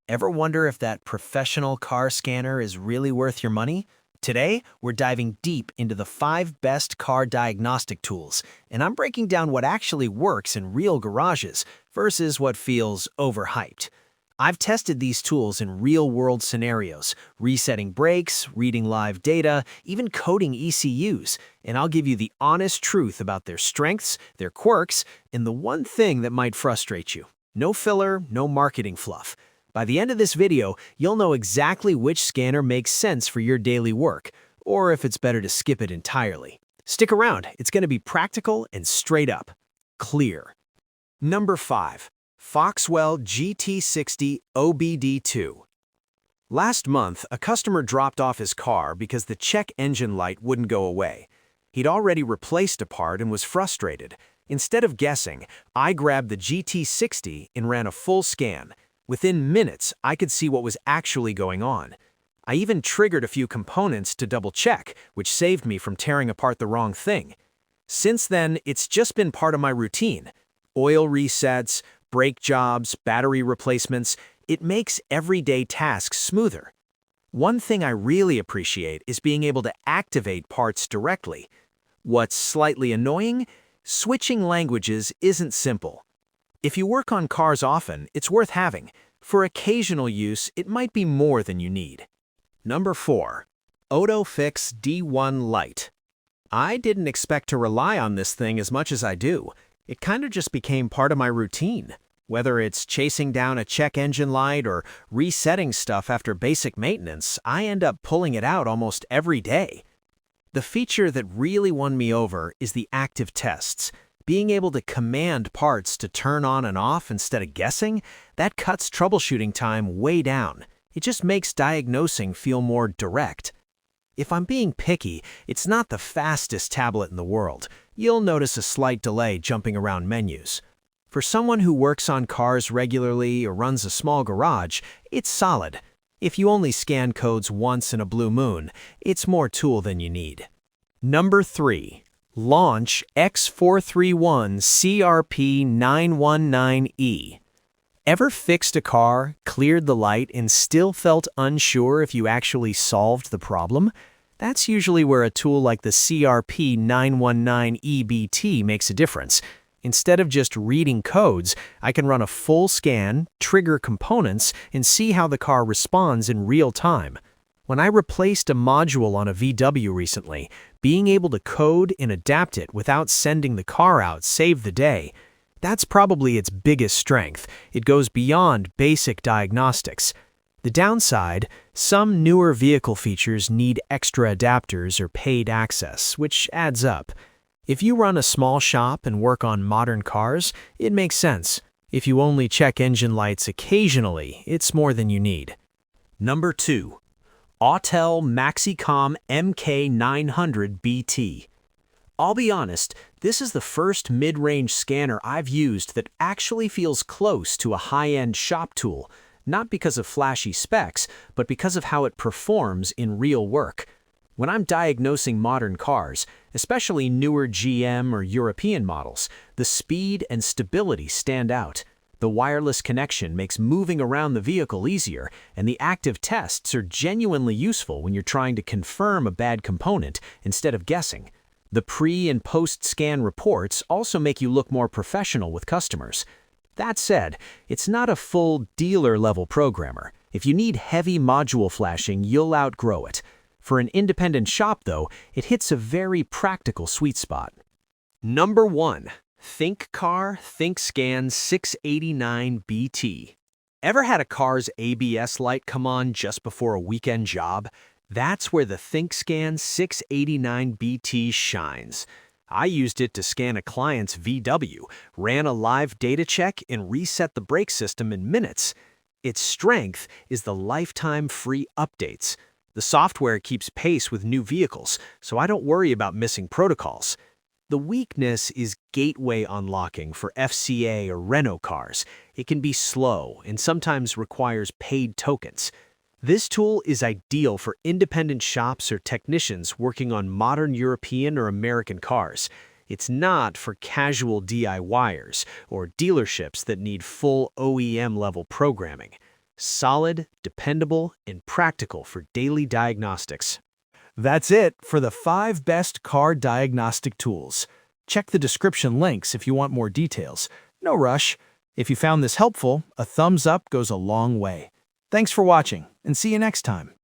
Ever wonder if that professional car scanner is really worth your money? Today, we're diving deep into the 5 best car diagnostic tools, and I'm breaking down what actually works in real garages versus what feels overhyped. I've tested these tools in real-world scenarios, resetting brakes, reading live data, even coding ECUs, and I'll give you the honest truth about their strengths, their quirks, and the one thing that might frustrate you. No filler, no marketing fluff. By the end of this video, you'll know exactly which scanner makes sense for your daily work, or if it's better to skip it entirely. Stick around, it's going to be practical and straight up. Clear. Number 5. FOXWELL GT60 OBD2. Last month, a customer dropped off his car because the check engine light wouldn't go away. He'd already replaced a part and was frustrated. Instead of guessing, I grabbed the GT60 and ran a full scan. Within minutes, I could see what was actually going on. I even triggered a few components to double-check, which saved me from tearing apart the wrong thing. Since then, it's just been part of my routine. Oil resets, brake jobs, battery replacements, it makes everyday tasks smoother. One thing I really appreciate is being able to activate parts directly. What's slightly annoying? Switching languages isn't simple. If you work on cars often, it's worth having. For occasional use, it might be more than you need. Number 4. OTOFIX D1 Lite. I didn't expect to rely on this thing as much as I do. It kind of just became part of my routine. Whether it's chasing down a check engine light or resetting stuff after basic maintenance, I end up pulling it out almost every day. The feature that really won me over is the active tests. Being able to command parts to turn on and off instead of guessing, that cuts troubleshooting time way down. It just makes diagnosing feel more direct. If I'm being picky, it's not the fastest tablet in the world. You'll notice a slight delay jumping around menus. For someone who works on cars regularly or runs a small garage, it's solid. If you only scan codes once in a blue moon, it's more tool than you need. Number 3. Launch X431 CRP919E. Ever fixed a car, cleared the light, and still felt unsure if you actually solved the problem? That's usually where a tool like the CRP919EBT makes a difference. Instead of just reading codes, I can run a full scan, trigger components, and see how the car responds in real time. When I replaced a module on a VW recently, being able to code and adapt it without sending the car out saved the day. That's probably its biggest strength. It goes beyond basic diagnostics. The downside, some newer vehicle features need extra adapters or paid access, which adds up. If you run a small shop and work on modern cars, it makes sense. If you only check engine lights occasionally, it's more than you need. Number 2. Autel MaxiCOM MK900BT. I'll be honest, this is the first mid-range scanner I've used that actually feels close to a high-end shop tool, not because of flashy specs, but because of how it performs in real work. When I'm diagnosing modern cars, especially newer GM or European models, the speed and stability stand out. The wireless connection makes moving around the vehicle easier, and the active tests are genuinely useful when you're trying to confirm a bad component instead of guessing. The pre- and post-scan reports also make you look more professional with customers. That said, it's not a full dealer-level programmer. If you need heavy module flashing, you'll outgrow it. For an independent shop, though, it hits a very practical sweet spot. Number 1. THINKCAR THINKSCAN 689BT. Ever had a car's ABS light come on just before a weekend job? That's where the THINKSCAN 689BT shines. I used it to scan a client's VW, ran a live data check, and reset the brake system in minutes. Its strength is the lifetime free updates. The software keeps pace with new vehicles, so I don't worry about missing protocols. The weakness is gateway unlocking for FCA or Renault cars. It can be slow and sometimes requires paid tokens. This tool is ideal for independent shops or technicians working on modern European or American cars. It's not for casual DIYers or dealerships that need full OEM-level programming. Solid, dependable, and practical for daily diagnostics. That's it for the 5 best car diagnostic tools. Check the description links if you want more details. No rush. If you found this helpful, a thumbs up goes a long way. Thanks for watching, and see you next time.